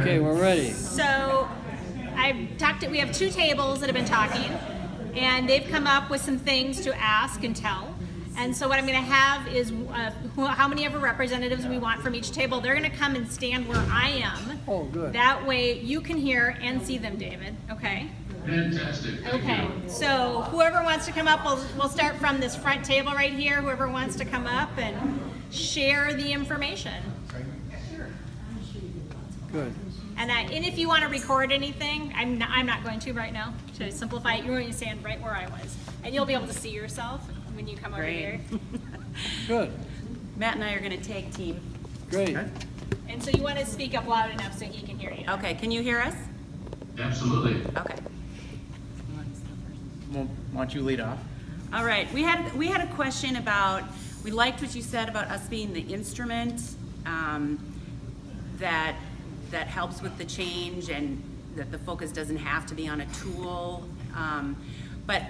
Okay, we're ready. So we have two tables that have been talking, and they've come up with some things to ask and tell. And so what I'm going to have is how many of our representatives we want from each table. They're going to come and stand where I am. Oh, good. That way you can hear and see them, David. Okay? Fantastic. Thank Okay. you. So whoever wants to come up, we'll start from this front table right here. Whoever wants to come up and share the information. Good. And if you want to record anything, I'm not going to right now. To simplify it, you're going to stand right where I was. And you'll be able to see yourself when you come over here. Good. Matt and I are going to tag team. Great. And so you want to speak up loud enough so he can hear you. Okay, can you hear us? Absolutely. Okay. Why don't you lead off? All right, we had a question about, we liked what you said about us being the instrument that helps with the change, and that the focus doesn't have to be on a tool. But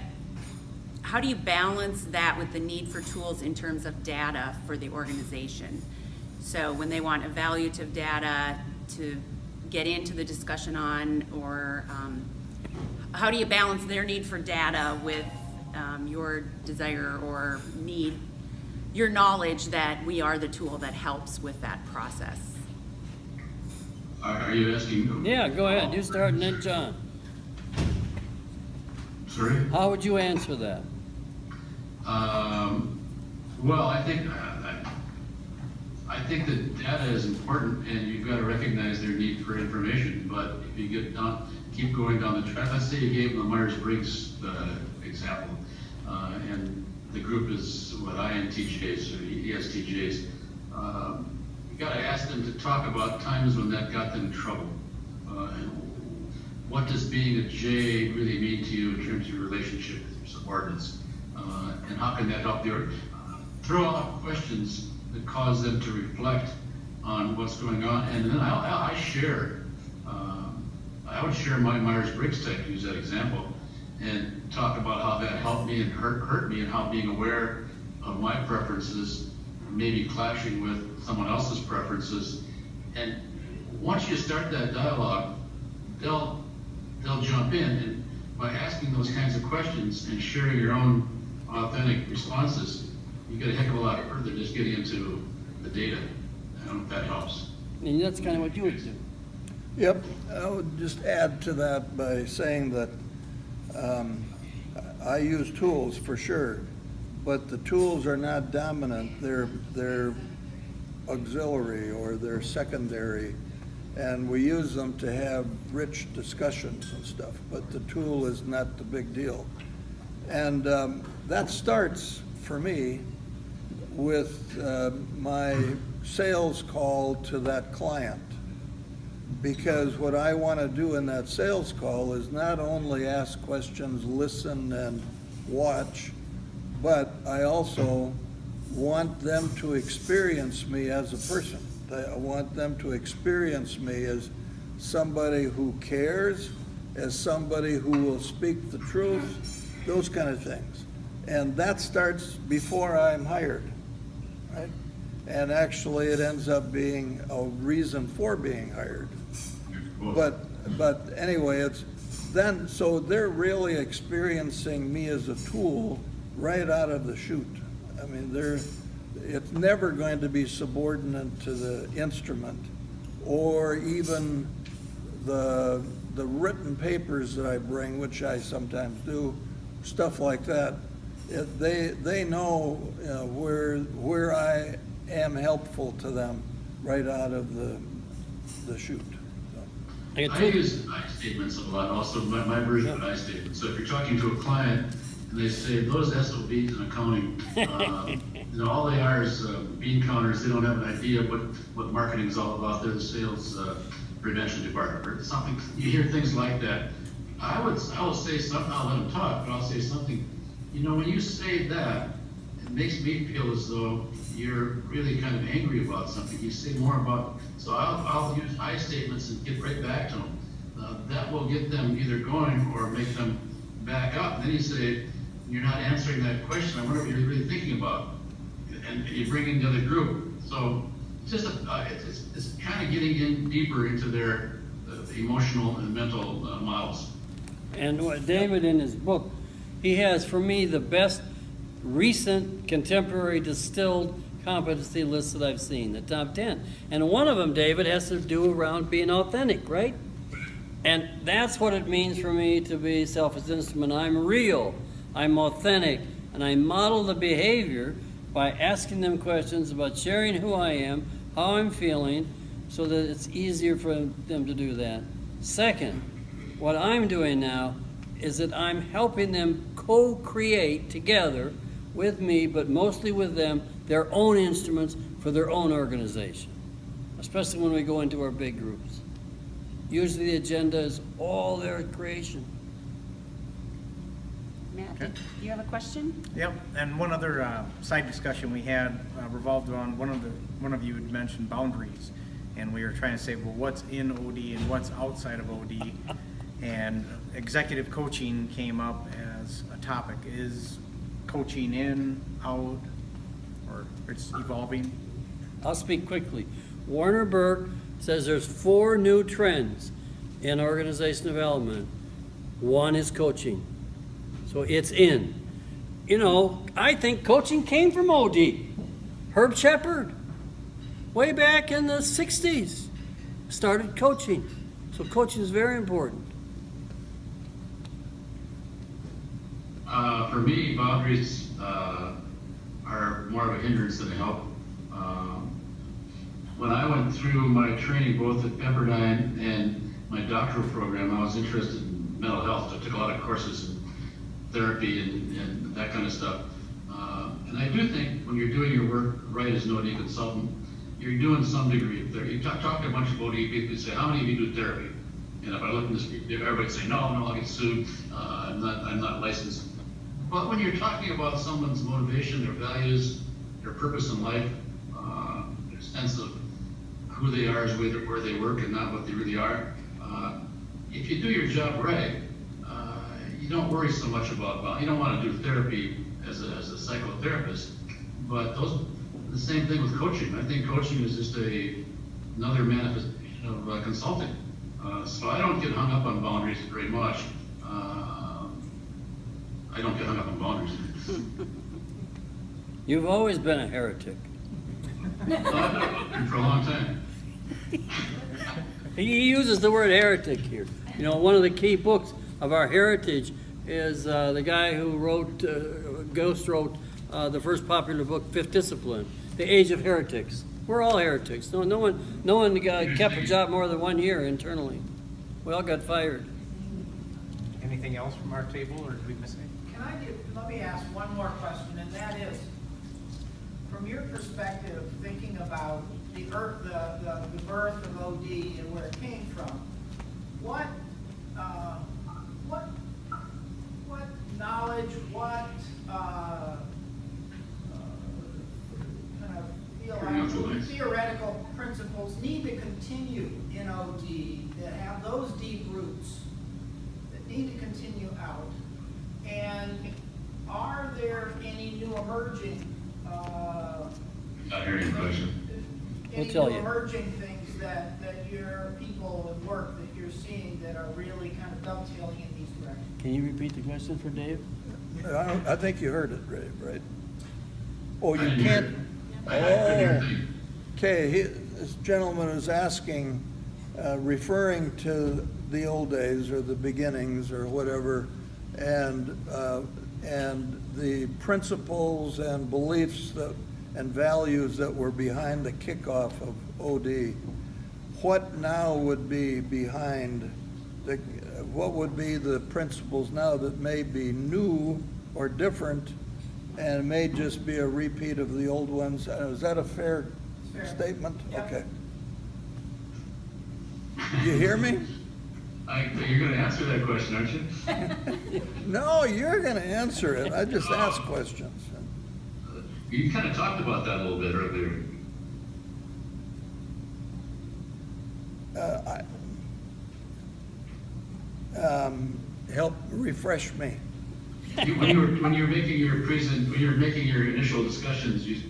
how do you balance that with the need for tools in terms of data for the organization? So when they want evaluative data to get into the discussion on, or how do you balance their need for data with your desire or need, your knowledge that we are the tool that helps with that process? Are you asking? Yeah, go ahead. You start and then John. Sorry? How would you answer that? Well, I think that data is important, and you've got to recognize their need for information. But if you keep going down the track, let's say you gave them the Myers-Briggs example, and the group is what INTJs or ESTJs. You got to ask them to talk about times when that got them in trouble. And what does being a J really mean to you in terms of your relationship with your subordinates? And how can that help you? Throw out questions that cause them to reflect on what's going on. And then I would share my Myers-Briggs type, use that example, and talk about how that helped me and hurt me, and how being aware of my preferences maybe clashing with someone else's preferences. And once you start that dialogue, they'll jump in, and by asking those kinds of questions and sharing your own authentic responses, you get a heck of a lot further just getting into the data. I don't know if that helps. And that's kind of what you would do. Yep, I would just add to that by saying that I use tools for sure, but the tools are not dominant. They're auxiliary, or they're secondary, and we use them to have rich discussions and stuff, but the tool is not the big deal. And that starts for me with my sales call to that client. Because what I want to do in that sales call is not only ask questions, listen, and watch, but I also want them to experience me as a person. I want them to experience me as somebody who cares, as somebody who will speak the truth, those kind of things. And that starts before I'm hired, right? And actually it ends up being a reason for being hired. But anyway, it's then, so they're really experiencing me as a tool right out of the chute. I mean, it's never going to be subordinate to the instrument, or even the written papers that I bring, which I sometimes do, stuff like that. They know where I am helpful to them right out of the chute. I use I statements a lot, also my version of an I statement. So if you're talking to a client and they say those SOBs in accounting, all they are is bean counters. They don't have an idea what marketing is all about. They're the sales prevention department or something. You hear things like that. I will say something. I'll let them talk, but I'll say something. When you say that, it makes me feel as though you're really kind of angry about something. You say more about, so I'll use I statements and get right back to them. That will get them either going or make them back up. And then you say, you're not answering that question. I wonder what you're really thinking about. And you bring in the other group. So it's just it's kind of getting in deeper into their emotional and mental models. And what David in his book, he has for me the best recent contemporary distilled competency list that I've seen, the top 10. And one of them, David, has to do around being authentic, right? And that's what it means for me to be self-as instrument. I'm real, I'm authentic, and I model the behavior by asking them questions about sharing who I am, how I'm feeling, so that it's easier for them to do that. Second, what I'm doing now is that I'm helping them co-create together with me, but mostly with them, their own instruments for their own organization, especially when we go into our big groups. Usually the agenda is all their creation. Matt, Okay. do you have a question? Yep, and one other side discussion we had revolved around one of you had mentioned boundaries, and we were trying to say, well, what's in OD and what's outside of OD, and executive coaching came up as a topic. Is coaching in, out, or it's evolving? I'll speak quickly. Warner Burke says there's 4 new trends in organization development. One is coaching. So it's in. You know, I think coaching came from OD. Herb Shepard, way back in the 60s, started coaching. So coaching is very important. For me, boundaries are more of a hindrance than a help. When I went through my training, both at Pepperdine and my doctoral program, I was interested in mental health. I took a lot of courses in therapy and that kind of stuff. And I do think when you're doing your work right as an OD consultant, you're doing some degree of therapy. You talk to a bunch of OD people and say, how many of you do therapy? And if I look in this, everybody'd say, no, I'll get sued. I'm not licensed. But when you're talking about someone's motivation, their values, their purpose in life, their sense of who they are is where they work and not what they really are, if you do your job right, you don't worry so much about, you don't want to do therapy as a psychotherapist, but the same thing with coaching. I think coaching is just another manifestation of consulting. So I don't get hung up on boundaries very much. I don't get hung up on boundaries. You've always been a heretic. No, I've been looking for a long time. He uses the word heretic here. You know, one of the key books of our heritage is the guy who wrote, wrote the first popular book, Fifth Discipline, The Age of Heretics. We're all heretics. No one kept a job more than 1 year internally. We all got fired. Anything else from our table, or did we miss anything? Let me ask one more question, and that is, from your perspective, thinking about the birth of OD and where it came from, what knowledge, what kind of theoretical principles need to continue in OD that have those deep roots that need to continue out? And are there any new emerging Not hearing your question. We'll tell you. emerging things that your people and work that you're seeing that are really kind of dovetailing in these directions? Can you repeat the question for Dave? I think you heard it, Ray, right? Oh, I you didn't can't? hear it. I couldn't hear a thing. Okay, this gentleman is asking, referring to the old days or the beginnings or whatever, and the principles and beliefs and values that were behind the kickoff of OD. What now would be behind what would be the principles now that may be new or different and may just be a repeat of the old ones? Is that a fair statement? Yep. Okay. You hear me? You're going to answer that question, aren't you? No, you're going to answer it. I just ask questions. You kind of talked about that a little bit earlier. Help refresh me. When you were making your initial discussions, you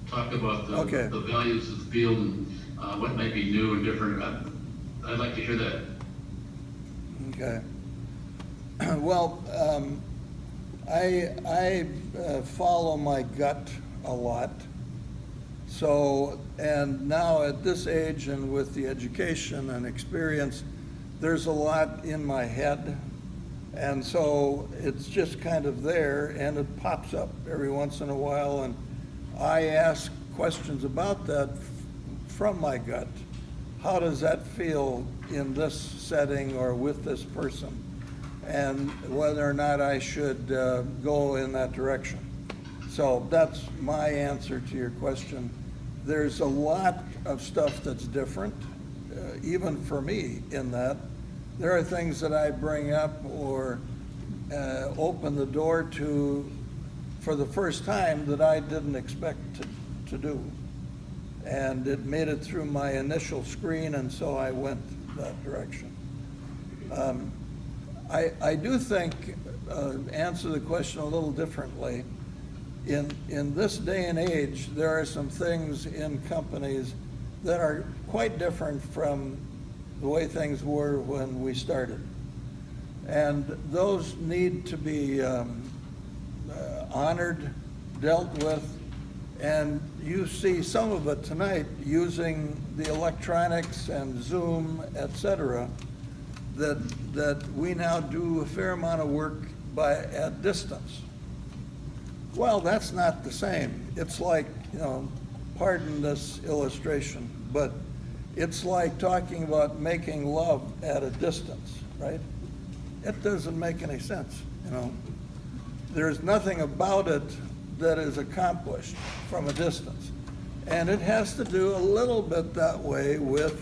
talked about Okay. the values of the field and what might be new and different. I'd like to hear that. Okay. Well, I follow my gut a lot. So, and now at this age and with the education and experience, there's a lot in my head. And so it's just kind of there, and it pops up every once in a while, and I ask questions about that from my gut. How does that feel in this setting or with this person? And whether or not I should go in that direction. So that's my answer to your question. There's a lot of stuff that's different, even for me in that. There are things that I bring up or open the door to for the first time that I didn't expect to do. And it made it through my initial screen, and so I went that direction. I do think, answer the question a little differently. In this day and age, there are some things in companies that are quite different from the way things were when we started. And those need to be honored, dealt with, and you see some of it tonight using the electronics and Zoom, et cetera, that we now do a fair amount of work at distance. Well, that's not the same. It's like, pardon this illustration, but it's like talking about making love at a distance, right? It doesn't make any sense, There's nothing about it that is accomplished from a distance. And it has to do a little bit that way with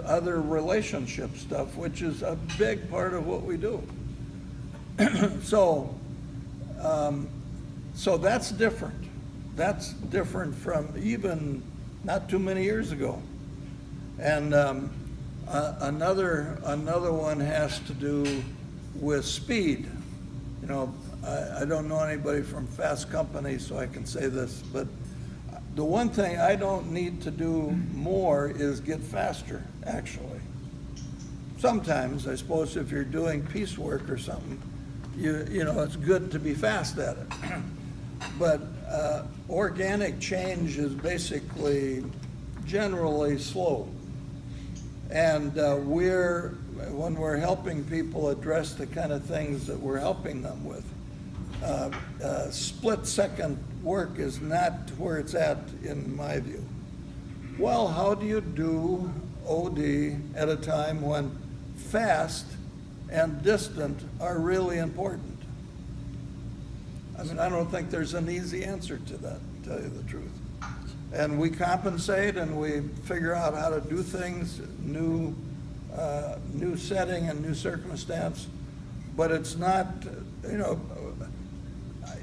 other relationship stuff, which is a big part of what we do. So that's different. That's different from even not too many years ago. And another one has to do with speed. I don't know anybody from fast companies, so I can say this, but the one thing I don't need to do more is get faster, actually. Sometimes, I suppose, if you're doing piecework or something, it's good to be fast at it. But organic change is basically generally slow. And when we're helping people address the kind of things that we're helping them with, split-second work is not where it's at, in my view. Well, how do you do OD at a time when fast and distant are really important? I mean, I don't think there's an easy answer to that, to tell you the truth. And we compensate and we figure out how to do things, new setting and new circumstance, but it's not,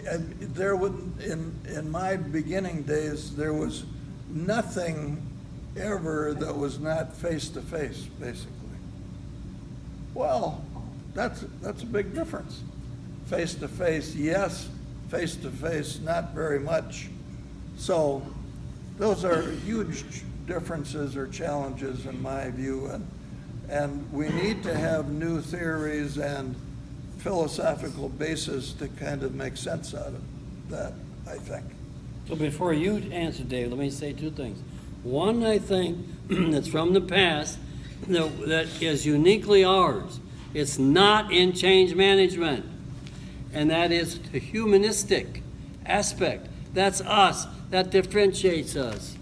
there would, in my beginning days, there was nothing ever that was not face-to-face, basically. Well, that's a big difference. Face-to-face, yes. Face-to-face, not very much. So those are huge differences or challenges in my view, and we need to have new theories and philosophical basis to kind of make sense out of that, I think. So before you answer, Dave, let me say two things. One, I think, that's from the past, that is uniquely ours. It's not in change management, and that is the humanistic aspect. That's us. That differentiates us.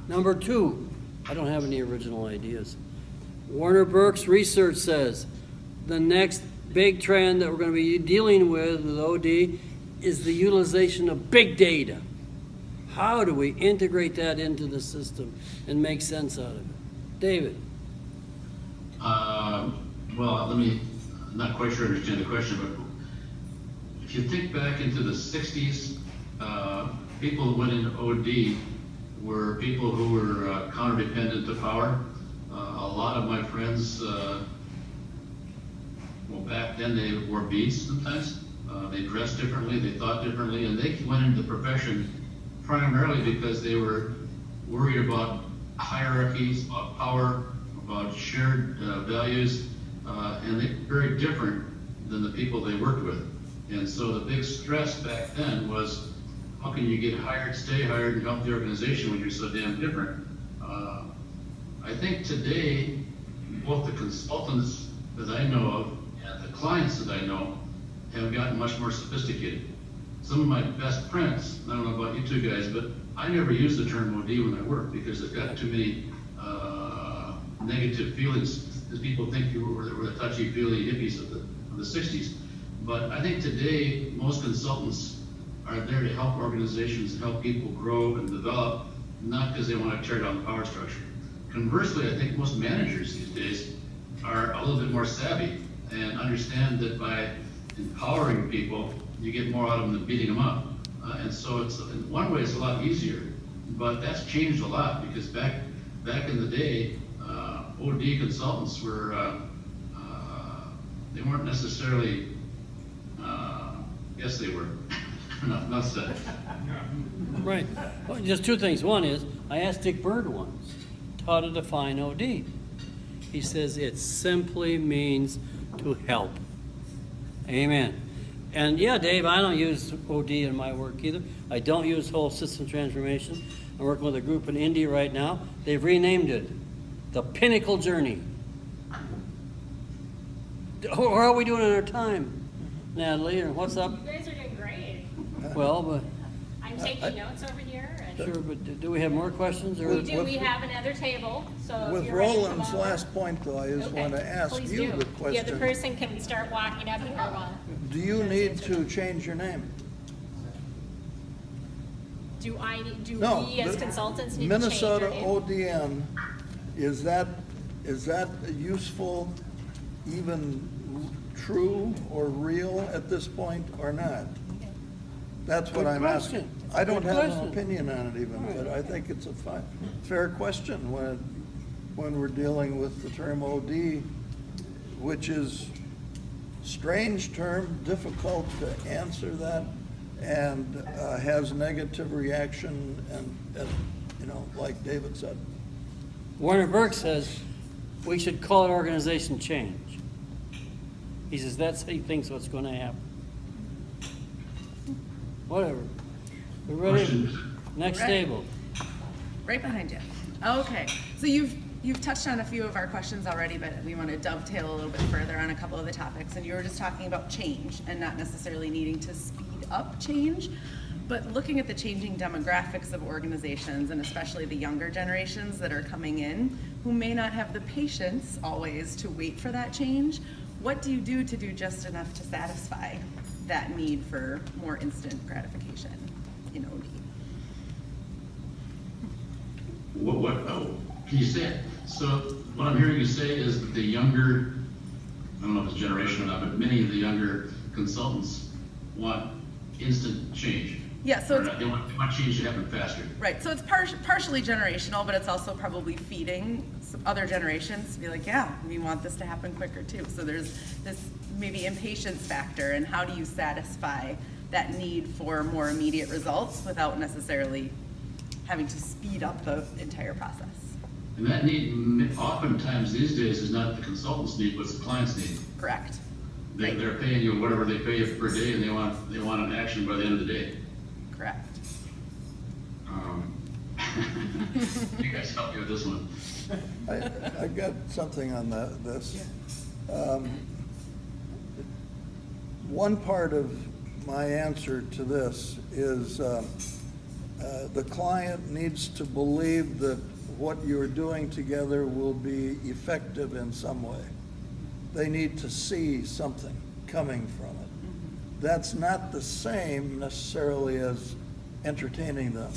Number two, I don't have any original ideas. Warner Burke's research says the next big trend that we're going to be dealing with OD is the utilization of big data. How do we integrate that into the system and make sense out of it? David. Well, I'm not quite sure I understand the question, but if you think back into the 60s, people who went into OD were people who were counter-dependent to power. A lot of my friends, back then they wore beads sometimes. They dressed differently, they thought differently, and they went into the profession primarily because they were worried about hierarchies, about power, about shared values. and they're very different than the people they worked with. And so the big stress back then was, how can you get hired, stay hired, and help the organization when you're so damn different? I think today, both the consultants that I know of and the clients that I know have gotten much more sophisticated. Some of my best friends, I don't know about you two guys, but I never use the term OD when I work because it's got too many negative feelings. People think we're the touchy-feely hippies of the 60s. But I think today, most consultants are there to help organizations, help people grow and develop, not because they want to tear down the power structure. Conversely, I think most managers these days are a little bit more savvy and understand that by empowering people, you get more out of them than beating them up. And so it's, in one way, it's a lot easier, but that's changed a lot because back in the day, OD consultants were, they weren't necessarily, yes, they were. Not said. Right. Well, just two things. One is, I asked Dick Bird once how to define OD. He says it simply means to help. Amen. And yeah, Dave, I don't use OD in my work either. I don't use whole system transformation. I'm working with a group in India right now. They've renamed it the Pinnacle Journey. How are we doing in our time, Natalie? Or what's up? You guys are doing great. Well, but I'm taking notes over here. And sure. But do we have more questions? Or we do. We have another table. So if With you're ready to come Roland's over- last point, though, I just Okay, want to ask please you do. the The other question. person can start walking up here while. Do you need to change your name? Do No. we as the consultants need Minnesota to change our name? ODN, is that useful, even true or real at this point or not? That's what Good I'm question. asking. I don't Good have an question. opinion on it even, but I think it's a fair question when we're dealing with the term OD, which is strange term, difficult to answer that, and has negative reaction, and like David said. Warner Burke says we should call it organization change. He says that's he thinks what's going to happen. Whatever. We're ready. Question. Next Right. table. Right behind you. Okay, so you've touched on a few of our questions already, but we want to dovetail a little bit further on a couple of the topics. And you were just talking about change and not necessarily needing to speed up change, but looking at the changing demographics of organizations and especially the younger generations that are coming in who may not have the patience always to wait for that change. What do you do to do just enough to satisfy that need for more instant gratification in OD? Can you say it? So what I'm hearing you say is that the younger, I don't know if it's generation or not, but many of the younger consultants want instant change. Yeah, so it's They want change to happen faster. right. So it's partially generational, but it's also probably feeding some other generations to be like, yeah, we want this to happen quicker too. So there's this maybe impatience factor, and how do you satisfy that need for more immediate results without necessarily having to speed up the entire process? And that need, oftentimes these days, is not the consultant's need, but it's the client's need. Correct. They're paying you whatever they pay you per day, and they want an action by the end of the day. Correct. You guys help me with this one. I got something on this. One part of my answer to this is the client needs to believe that what you're doing together will be effective in some way. They need to see something coming from it. That's not the same necessarily as entertaining them.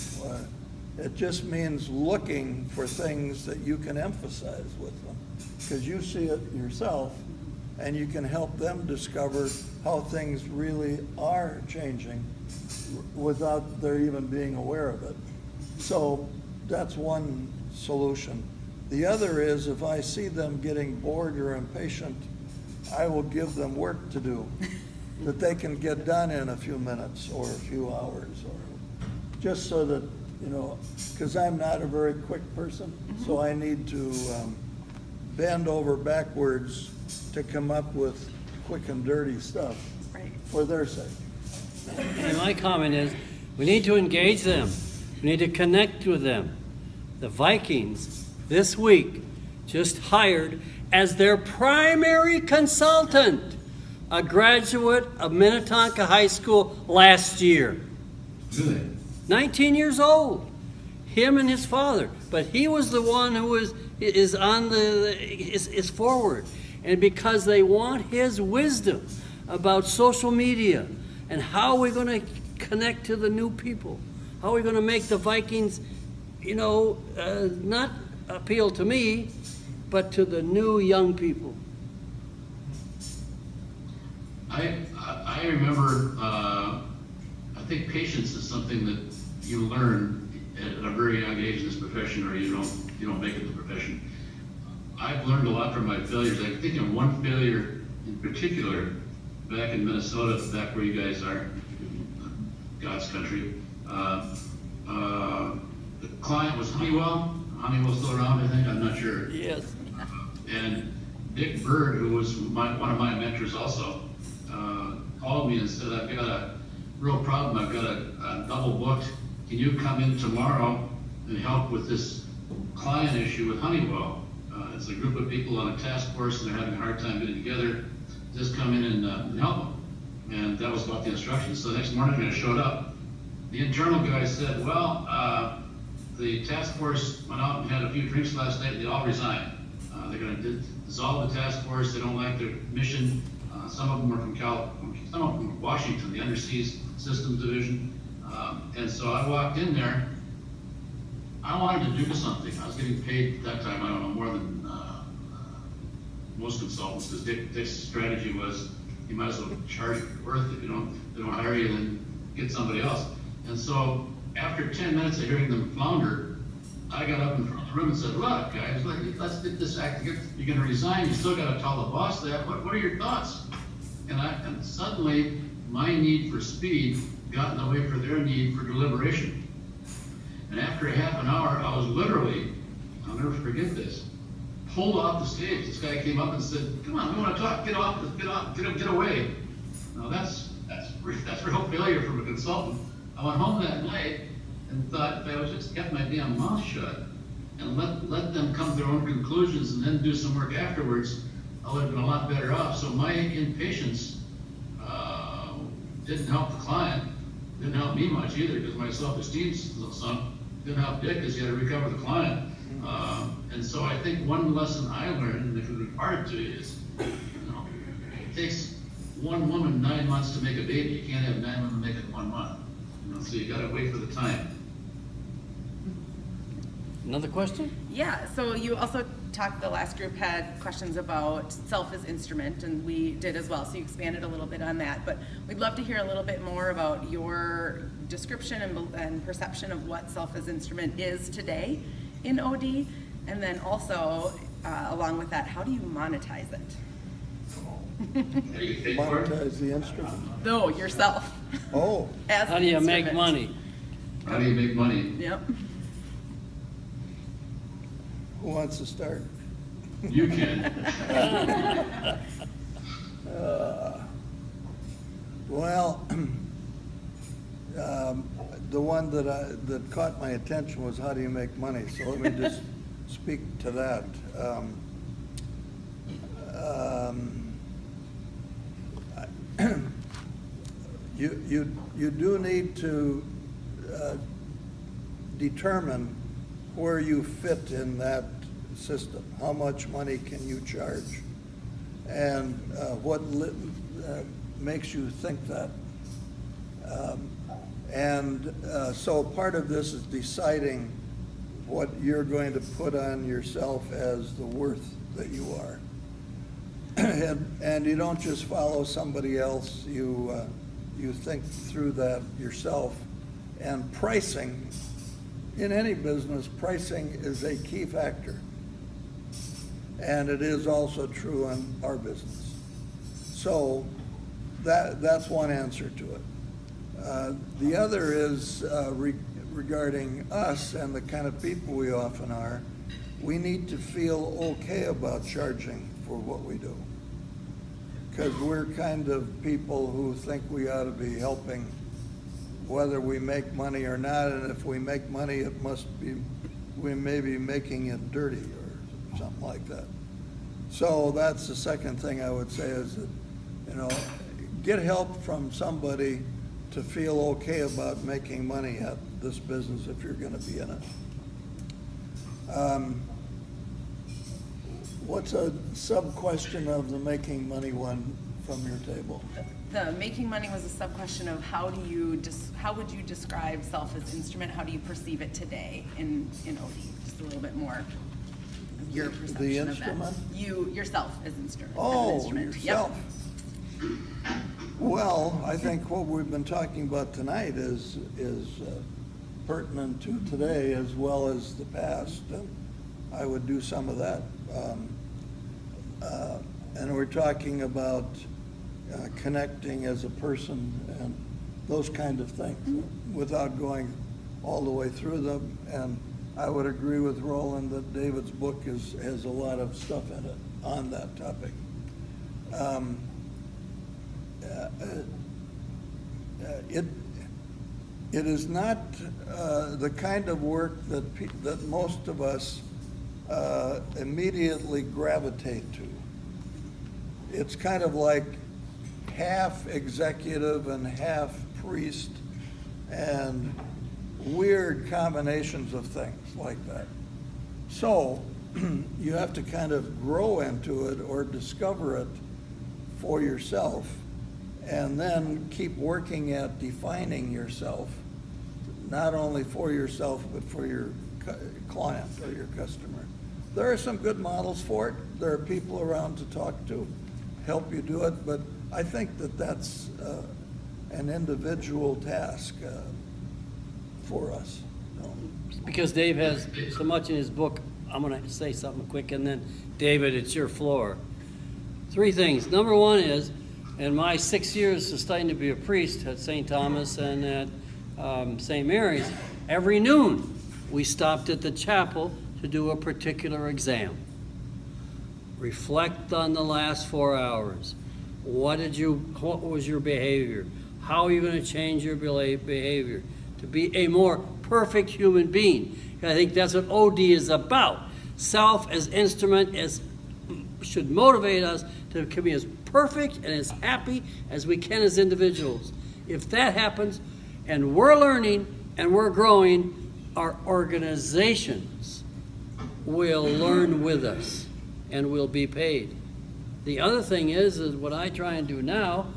It just means looking for things that you can emphasize with them, because you see it yourself and you can help them discover how things really are changing without their even being aware of it. So that's one solution. The other is, if I see them getting bored or impatient, I will give them work to do that they can get done in a few minutes or a few hours, or just so that, because I'm not a very quick person, so I need to bend over backwards to come up with quick and dirty stuff Right. for their sake. And my comment is, we need to engage them. We need to connect with them. The Vikings this week just hired as their primary consultant a graduate of Minnetonka High School last year. Really? 19 years old. Him and his father. But he was the one who is forward. And because they want his wisdom about social media and how we're going to connect to the new people, how we're going to make the Vikings, not appeal to me, but to the new young people. I remember, I think patience is something that you learn at a very young age in this profession, or you don't make it the profession. I've learned a lot from my failures. I think of one failure in particular back in Minnesota, back where you guys are, God's country. The client was Honeywell. Honeywell's still around, I think. I'm not sure. Yes. And Dick Bird, who was one of my mentors also, called me and said, I've got a real problem. I've got a double booked. Can you come in tomorrow and help with this client issue with Honeywell? It's a group of people on a task force and they're having a hard time getting together. Just come in and help them. And that was about the instructions. So the next morning when I showed up, the internal guy said, well, the task force went out and had a few drinks last night and they all resigned. They're going to dissolve the task force. They don't like their mission. Some of them are from some of them from Washington, the Underseas Systems Division. And so I walked in there. I wanted to do something. I was getting paid at that time, I don't know, more than most consultants, because Dick's strategy was you might as well charge your worth. If they don't hire you, then get somebody else. And so after 10 minutes of hearing them flounder, I got up in front of the room and said, look, guys, let's get this act together. You're going to resign. You still got to tell the boss that. What are your thoughts? And suddenly, my need for speed got in the way for their need for deliberation. And after a half an hour, I was literally, I'll never forget this, pulled off the stage. This guy came up and said, come on, we want to talk. Get off, get away. Now that's real failure from a consultant. I went home that night and thought, if I was just kept my damn mouth shut and let them come to their own conclusions and then do some work afterwards, I would have been a lot better off. So my impatience didn't help the client, didn't help me much either, because my self-esteem sunk. Didn't help Dick because he had to recover the client. And so I think one lesson I learned, and if it was imparted to you, is, it takes one woman 9 months to make a baby. You can't have 9 women make it in 1 month. So you got to wait for the time. Another question? Yeah, so you also talked, the last group had questions about self as instrument, and we did as well, so you expanded a little bit on that. But we'd love to hear a little bit more about your description and perception of what self as instrument is today in OD, and then also, along with that, how do you monetize it? Are you paid for it? Monetize the instrument. No, yourself. Oh, As How the do you make instrument. money? How do you make money? Yep. who wants to start? You can. Well, the one that caught my attention was how do you make money? So let me just speak to that. You do need to determine where you fit in that system. How much money can you charge? And what makes you think that? So part of this is deciding what you're going to put on yourself as the worth that you are. And you don't just follow somebody else, you think through that yourself. And pricing, in any business, pricing is a key factor. And it is also true in our business. So that's one answer to it. The other is regarding us and the kind of people we often are, we need to feel okay about charging for what we do. Because we're kind of people who think we ought to be helping whether we make money or not, and if we make money, it must be, we may be making it dirty or something like that. So that's the second thing I would say is that, you know, get help from somebody to feel okay about making money at this business if you're gonna be in it. What's a sub-question of the making money one from your table? The making money was a sub-question of how would you describe self as instrument? How do you perceive it today in OD? Just a little bit more of your perception The of instrument? that. Yourself as instrument. as an Oh, instrument. yourself. Well, I think what we've been talking about tonight is pertinent to today as well as the past. And I would do some of that. And we're talking about connecting as a person and those kind of things without going all the way through them. And I would agree with Roland that David's book has a lot of stuff in it on that topic. It is not the kind of work that most of us immediately gravitate to. It's kind of like half executive and half priest and weird combinations of things like that. So you have to kind of grow into it or discover it for yourself and then keep working at defining yourself, not only for yourself, but for your client or your customer. There are some good models for it. There are people around to talk to, help you do it, but I think that that's an individual task for us. Because Dave has so much in his book, I'm gonna say something quick, and then, David, it's your floor. 3 things. Number 1 is, in my 6 years of studying to be a priest at St. Thomas and at St. Mary's, every noon we stopped at the chapel to do a particular exam. Reflect on the last 4 hours. What was your behavior? How are you going to change your behavior to be a more perfect human being? I think that's what OD is about. Self as instrument should motivate us to be as perfect and as happy as we can as individuals. If that happens, and we're learning and we're growing, our organizations will learn with us and will be paid. The other thing is what I try and do now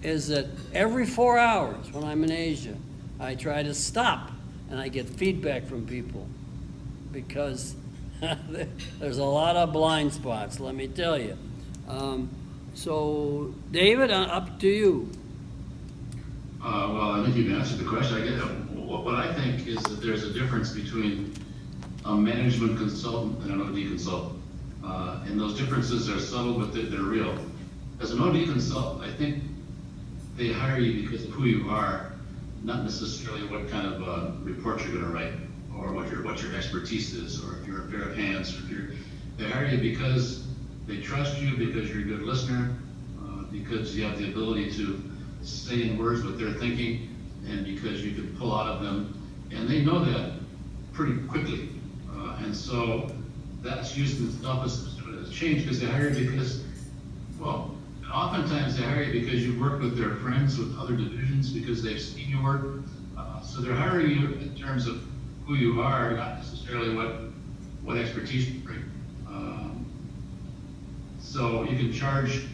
is that every 4 hours when I'm in Asia, I try to stop and I get feedback from people because there's a lot of blind spots, let me tell you. So, David, up to you. Well, I think you've answered the question. I guess what I think is that there's a difference between a management consultant and an OD consultant. And those differences are subtle, but they're real. As an OD consultant, I think they hire you because of who you are, not necessarily what kind of report you're going to write or what your expertise is, or if you're a pair of hands, or they hire you because they trust you, because you're a good listener, because you have the ability to say in words what they're thinking, and because you can pull out of them, and they know that pretty quickly. And so that's usually the opposite of change, because they hire you because, well, oftentimes they hire you because you've worked with their friends with other divisions, because they've seen your work. So they're hiring you in terms of who you are, not necessarily what expertise you bring. So you can charge,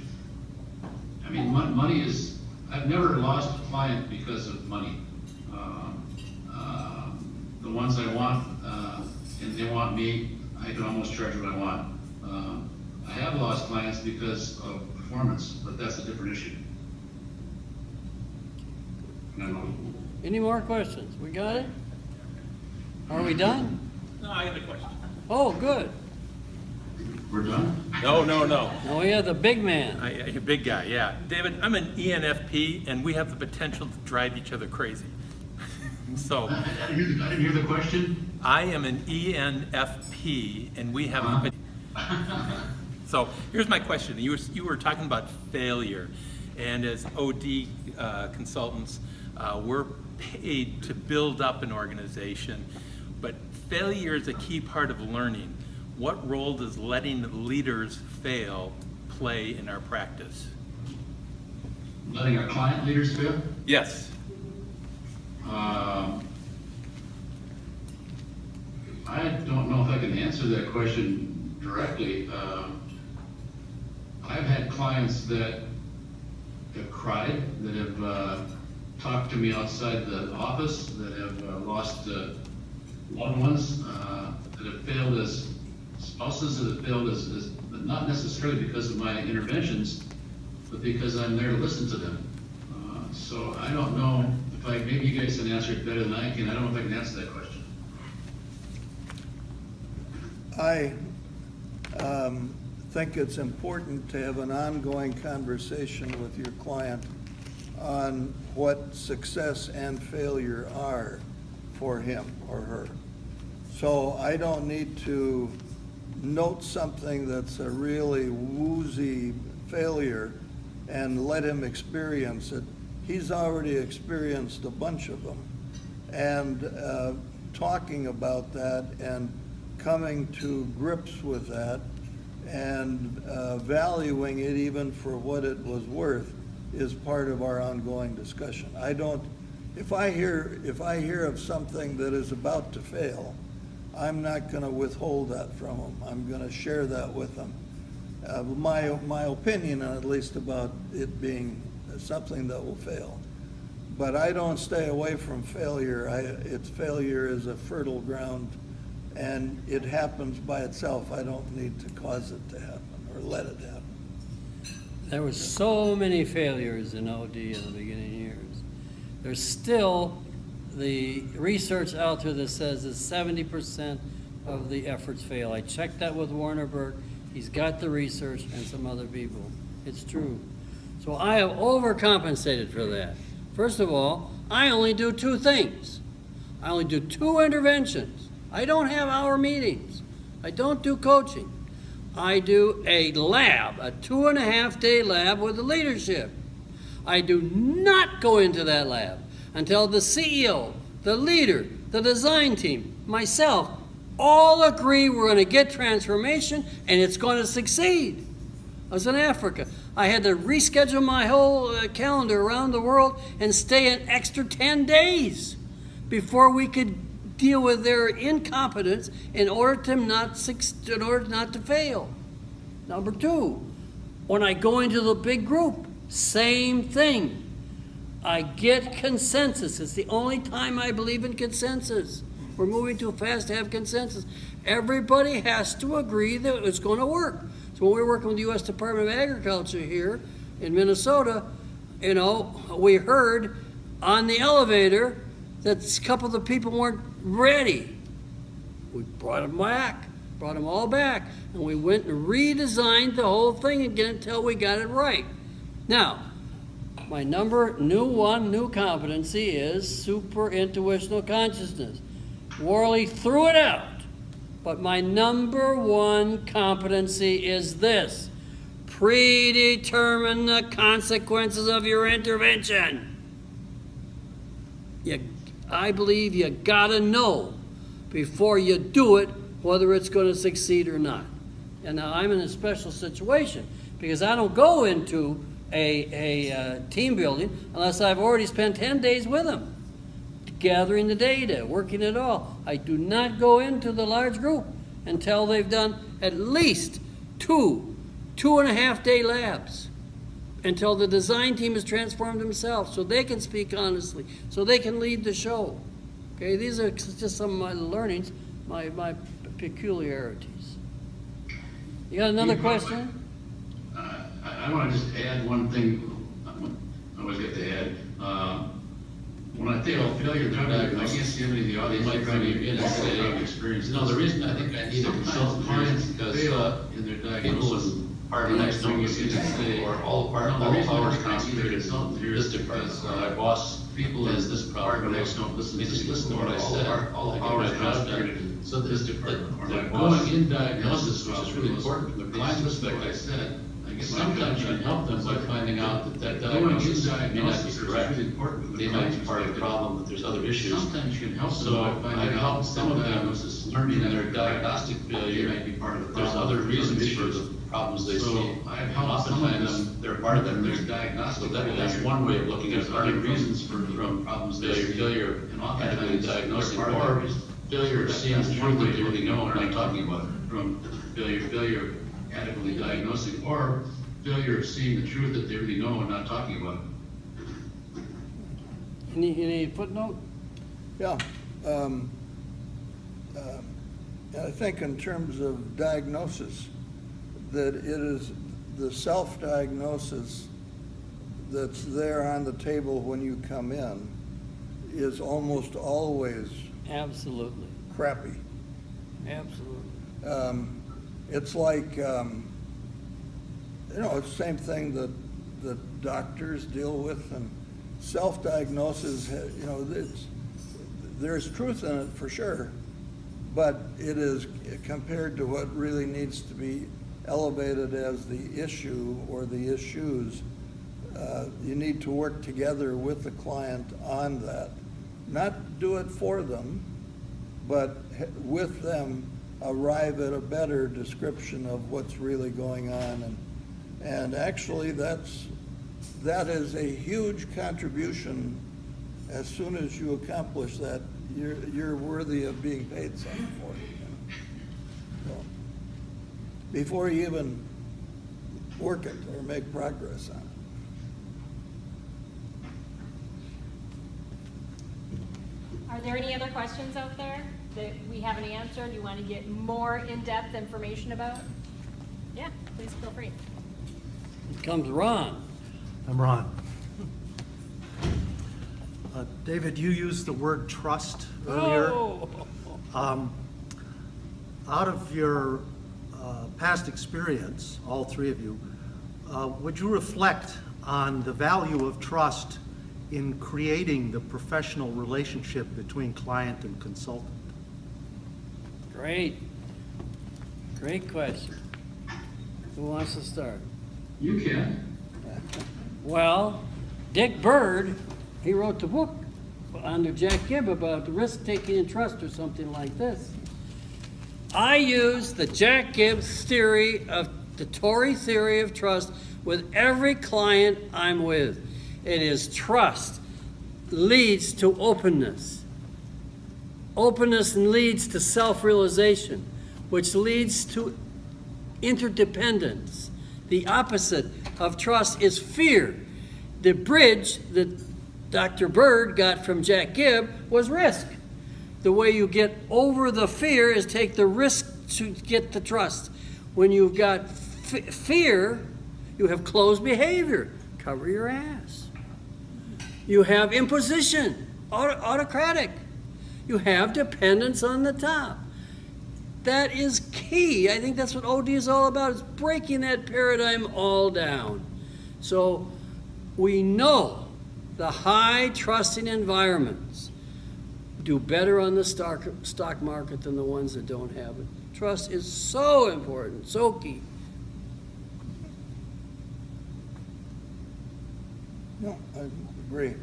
I mean, money is, I've never lost a client because of money. The ones I want, and they want me, I can almost charge what I want. I have lost clients because of performance, but that's a different issue. Any more questions? We got it? Are we done? No, I got a question. Oh, good. We're done? No. Now we have the big man. A big guy, yeah. David, I'm an ENFP, and we have the potential to drive each other crazy. So I didn't hear the question. I am an ENFP, and we have. So here's my question. You were talking about failure, and as OD consultants, we're paid to build up an organization, but failure is a key part of learning. What role does letting leaders fail play in our practice? Letting our client leaders fail? Yes. I don't know if I can answer that question directly. I've had clients that have cried, that have talked to me outside the office, that have lost loved ones, that have failed as spouses, that have failed as not necessarily because of my interventions, but because I'm there to listen to them. So I don't know if maybe you guys can answer it better than I can. I don't know if I can answer that question. I think it's important to have an ongoing conversation with your client on what success and failure are for him or her. So I don't need to note something that's a really woozy failure and let him experience it. He's already experienced a bunch of them. And talking about that and coming to grips with that and valuing it even for what it was worth is part of our ongoing discussion. If I hear of something that is about to fail, I'm not going to withhold that from them. I'm going to share that with them. My opinion, at least, about it being something that will fail. But I don't stay away from failure. Failure is a fertile ground, and it happens by itself. I don't need to cause it to happen or let it happen. There were so many failures in OD in the beginning years. There's still the research out there that says that 70% of the efforts fail. I checked that with Warnerberg. He's got the research and some other people. It's true. So I have overcompensated for that. First of all, I only do 2 things. I only do 2 interventions. I don't have hour meetings. I don't do coaching. I do a lab, a 2.5-day lab with the leadership. I do not go into that lab until the CEO, the leader, the design team, myself, all agree we're going to get transformation and it's going to succeed. I was in Africa. I had to reschedule my whole calendar around the world and stay an extra 10 days before we could deal with their incompetence in order not to fail. Number 2, when I go into the big group, same thing. I get consensus. It's the only time I believe in consensus. We're moving too fast to have consensus. Everybody has to agree that it's going to work. So when we're working with the U.S. Department of Agriculture here in Minnesota, we heard on the elevator that a couple of the people weren't ready. We brought them all back, and we went and redesigned the whole thing again until we got it right. Now, my new competency is super intuitional consciousness. Worley threw it out. But my number 1 competency is this: predetermine the consequences of your intervention. I believe you gotta know before you do it whether it's going to succeed or not. And now I'm in a special situation because I don't go into a team building unless I've already spent 10 days with them, gathering the data, working it all. I do not go into the large group until they've done at least 2.5-day labs, until the design team has transformed themselves so they can speak honestly, so they can lead the show. Okay, these are just some of my learnings, my peculiarities. You got another question? I want to just add one thing. I always get to add. When I think of failure drug diagnosis, I can't see anybody in the audience might probably again and say experience. No, the reason I think I need a consultant is because in their diagnosis, part of the next thing is to say, or all powers concentrated in this department, my boss people is this problem, they just don't listen, they just listen to what I said, all powers concentrated, so this department, or my boss in diagnosis, which is really important from the client's perspective, I said, sometimes you can help them by finding out that diagnosis may not be correct. They might be part of the problem, but there's other issues. Sometimes you can help them by finding out helped some of them learning that their diagnostic failure may be part of the problem. There's other reasons for the problems they see. Oftentimes, they're part of them, there's diagnostic. So that's one way of looking at it. Other reasons from problems they see. Failure in adequately diagnosing, or failure of seeing the truth that they really know and not talking about it. From failure adequately diagnosing, or failure of seeing the truth that they really know and not talking about it. Any footnote? Yeah. I think in terms of diagnosis, that it is the self-diagnosis that's there on the table when you come in is almost always Absolutely. crappy. Absolutely. It's like, it's the same thing that doctors deal with, and self-diagnosis, there's truth in it for sure, but it is compared to what really needs to be elevated as the issue or the issues. You need to work together with the client on that. Not do it for them, but with them arrive at a better description of what's really going on. And actually that is a huge contribution. As soon as you accomplish that, you're worthy of being paid something for it. So, before you even work it or make progress on it. Are there any other questions out there that we haven't answered, you want to get more in-depth information about? Yeah, please feel free. Here comes Ron. I'm Ron. David, you used the word trust earlier. Oh. Out of your past experience, all three of you, would you reflect on the value of trust in creating the professional relationship between client and consultant? Great question. Who wants to start? You can. Well, Dick Bird, he wrote the book under Jack Gibb about the risk-taking in trust or something like this. I use the Jack Gibbs theory of the Tory theory of trust with every client I'm with. It is trust leads to openness. Openness leads to self-realization, which leads to interdependence. The opposite of trust is fear. The bridge that Dr. Bird got from Jack Gibb was risk. The way you get over the fear is take the risk to get the trust. When you've got fear, you have closed behavior. Cover your ass. You have imposition, autocratic. You have dependence on the top. That is key. I think that's what OD is all about, is breaking that paradigm all down. So we know the high trusting environments do better on the stock market than the ones that don't have it. Trust is so important, so key. No, I agree.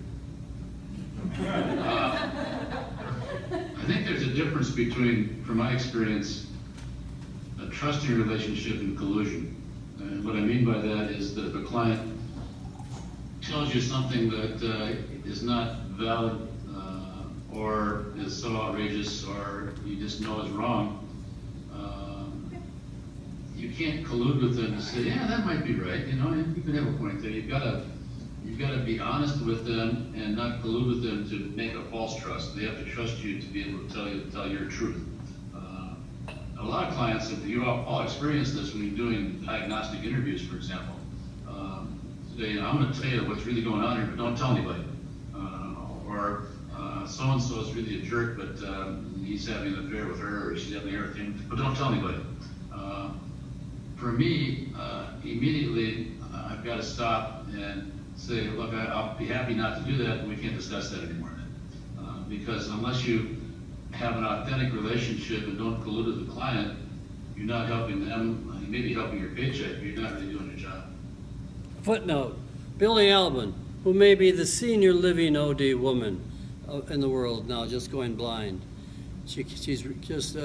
I think there's a difference between, from my experience, a trusting relationship and collusion. And what I mean by that is that if a client tells you something that is not valid or is so outrageous or you just know is wrong, you can't collude with them and say, yeah, that might be right. You know, you can have a point there. You've got to be honest with them and not collude with them to make a false trust. They have to trust you to be able to tell your truth. A lot of clients, if you all experience this when you're doing diagnostic interviews, for example, say, I'm going to tell you what's really going on here, but don't tell anybody. Or so-and-so is really a jerk, but he's having an affair with her, or she's having an affair with him, but don't tell anybody. for me, immediately, I've got to stop and say, look, I'll be happy not to do that, but we can't discuss that anymore then. Because unless you have an authentic relationship and don't collude with the client, you're not helping them. You may be helping your paycheck, but you're not really doing your job. Footnote, Billy Albin, who may be the senior living OD woman in the world now, just going blind. She's just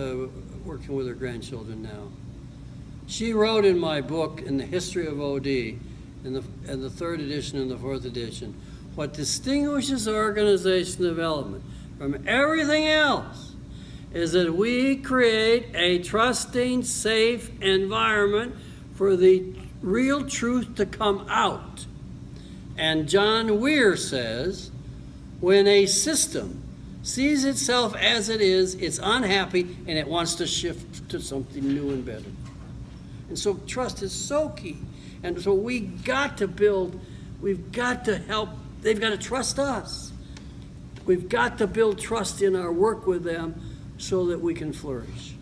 working with her grandchildren now. She wrote in my book, in the history of OD, in the third edition and the fourth edition, what distinguishes organization development from everything else is that we create a trusting, safe environment for the real truth to come out. And John Weir says, when a system sees itself as it is, it's unhappy and it wants to shift to something new and better. And so trust is so key. And so we got to build, we've got to help, they've got to trust us. We've got to build trust in our work with them so that we can flourish.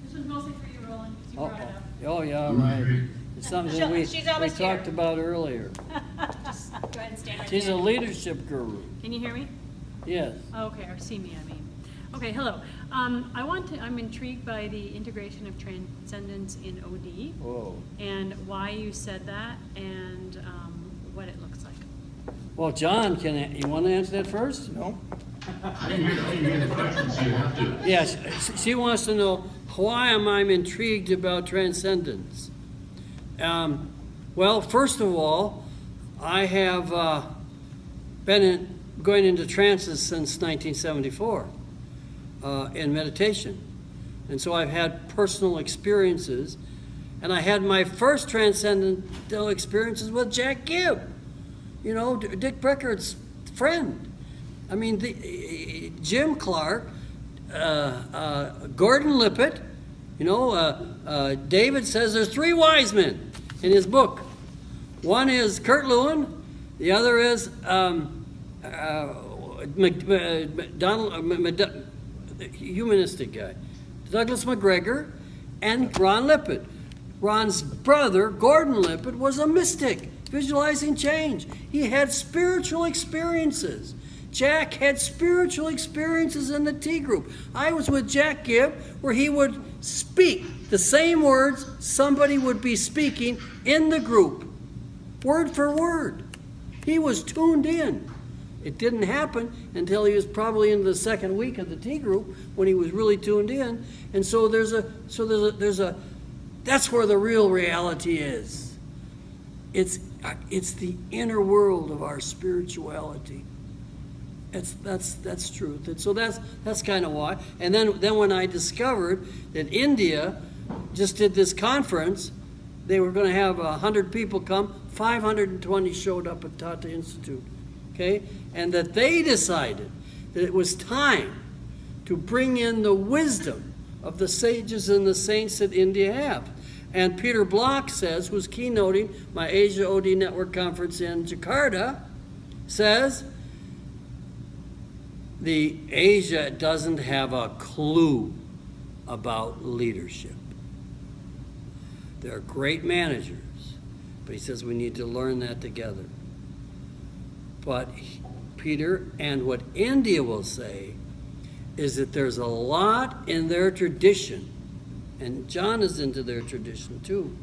This was mostly for you, Roland, because you brought it up. Oh, yeah, right. It's something that we She's almost talked here. about earlier. Just go ahead and stand right She's there. a leadership guru. Can you hear me? Yes. Okay, or see me, I mean. Okay, hello. I'm intrigued by the integration of Transcendence in OD Whoa. and why you said that and what it looks like. Well, John, you want to answer that first? No? I didn't hear the question, so you have to. Yes, she wants to know why am I intrigued about Transcendence. Well, first of all, I have been going into trances since 1974 in meditation. And so I've had personal experiences. And I had my first transcendental experiences with Jack Gibb, you know, Dick Breckard's friend. I mean, Jim Clark, Gordon Lippett, you know, David says there's three wise men in his book. One is Kurt Lewin, the other is humanistic guy, Douglas McGregor, and Ron Lippett. Ron's brother, Gordon Lippett, was a mystic, visualizing change. He had spiritual experiences. Jack had spiritual experiences in the T group. I was with Jack Gibb, where he would speak the same words somebody would be speaking in the group, word for word. He was tuned in. It didn't happen until he was probably in the second week of the T group when he was really tuned in. And so there's a that's where the real reality is. It's the inner world of our spirituality. That's truth. And so that's kind of why. And then when I discovered that India just did this conference, they were going to have 100 people come, 520 showed up at Tata Institute. Okay? And that they decided that it was time to bring in the wisdom of the sages and the saints that India have. And Peter Block says, who's keynoting my Asia OD Network conference in Jakarta, says, the Asia doesn't have a clue about leadership. They're great managers, but he says we need to learn that together. But Peter, and what India will say, is that there's a lot in their tradition, and John is into their tradition too.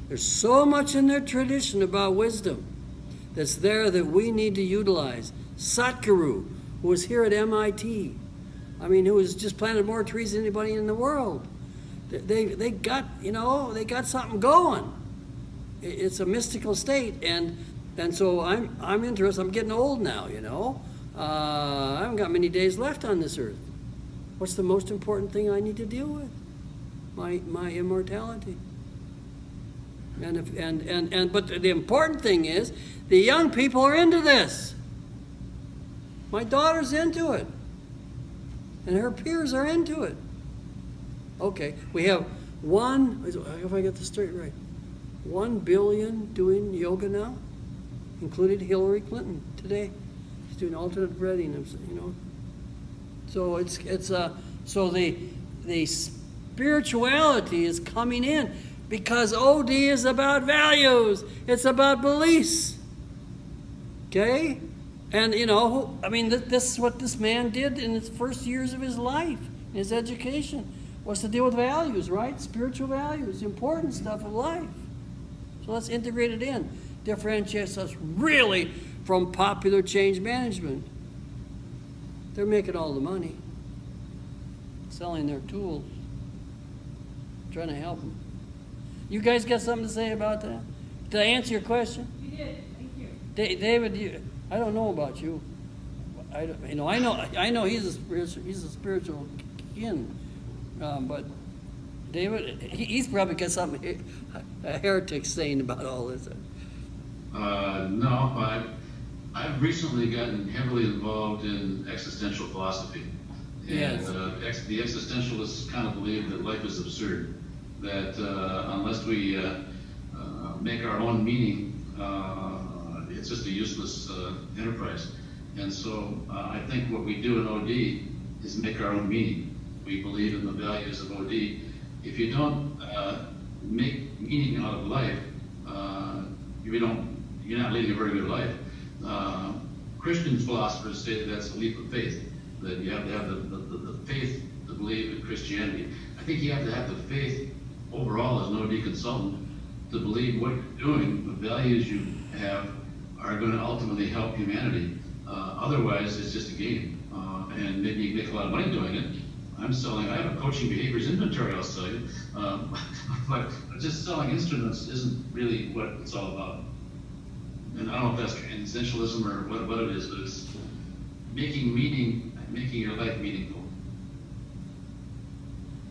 There's so much in their tradition about wisdom that's there that we need to utilize. Satguru, who was here at MIT, I mean, who has just planted more trees than anybody in the world. They got, you know, they got something going. It's a mystical state, and so I'm interested. I'm getting old now, you know. I haven't got many days left on this earth. What's the most important thing I need to deal with? My immortality. But the important thing is the young people are into this. My daughter's into it, and her peers are into it. Okay, we have if I get this straight right, 1 billion doing yoga now, including Hillary Clinton today. She's doing alternate breathing, you know. So so the spirituality is coming in. Because OD is about values. It's about beliefs. Okay? And, you know, I mean, this is what this man did in his first years of his life, his education, was to deal with values, right? Spiritual values, important stuff of life. So let's integrate it in. Differentiates us really from popular change management. They're making all the money, selling their tools, trying to help them. You guys got something to say about that? Did I answer your question? You did, thank you. David, I don't know about you. I know he's a spiritual kin, but David, he's probably got something a heretic saying about all this. No, I've recently gotten heavily involved in existential philosophy. And Yes. The existentialists kind of believe that life is absurd, that unless we make our own meaning, it's just a useless enterprise. And so I think what we do in OD is make our own meaning. We believe in the values of OD. If you don't make meaning out of life, you're not leading a very good life. Christian philosophers say that that's a leap of faith, that you have to have the faith to believe in Christianity. I think you have to have the faith overall as an OD consultant to believe what you're doing, the values you have, are going to ultimately help humanity. Otherwise, it's just a game. And maybe you make a lot of money doing it. I have a coaching behaviors inventory I'll sell you. But just selling instruments isn't really what it's all about. And I don't know if that's essentialism or what it is, but it's making meaning, making your life meaningful.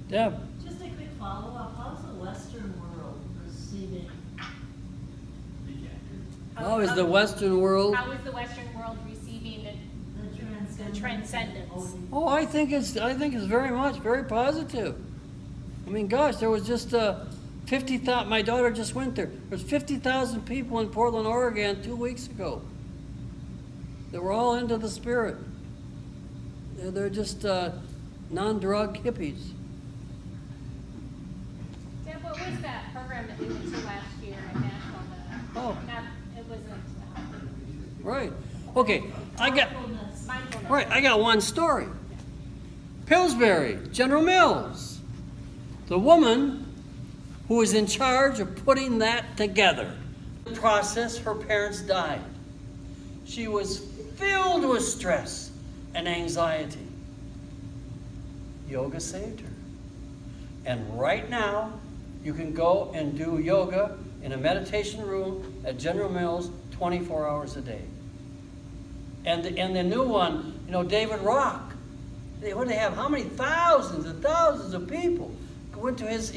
Deb? Just a quick follow-up, how's the Western world receiving? How is the Western world? How is the Western world receiving The Transcendence? Oh, I think it's very positive. I mean, gosh, there was just 50,000. My daughter just went there. There's 50,000 people in Portland, Oregon, 2 weeks ago. They were all into the spirit. They're just non-drug hippies. Deb, what was that program that we went to last year in Nashville? It wasn't Right. Okay. Mindfulness. mindfulness. Right. I got one story. Pillsbury, General Mills. The woman who was in charge of putting that together. In the process, her parents died. She was filled with stress and anxiety. Yoga saved her. And right now, you can go and do yoga in a meditation room at General Mills 24 hours a day. And the new one, David Rock. What do they have? How many thousands and thousands of people went to his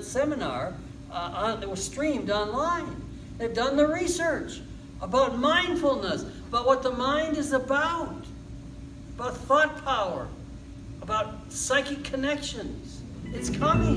seminar that was streamed online. They've done the research about mindfulness, about what the mind is about thought power, about psychic connections. It's coming.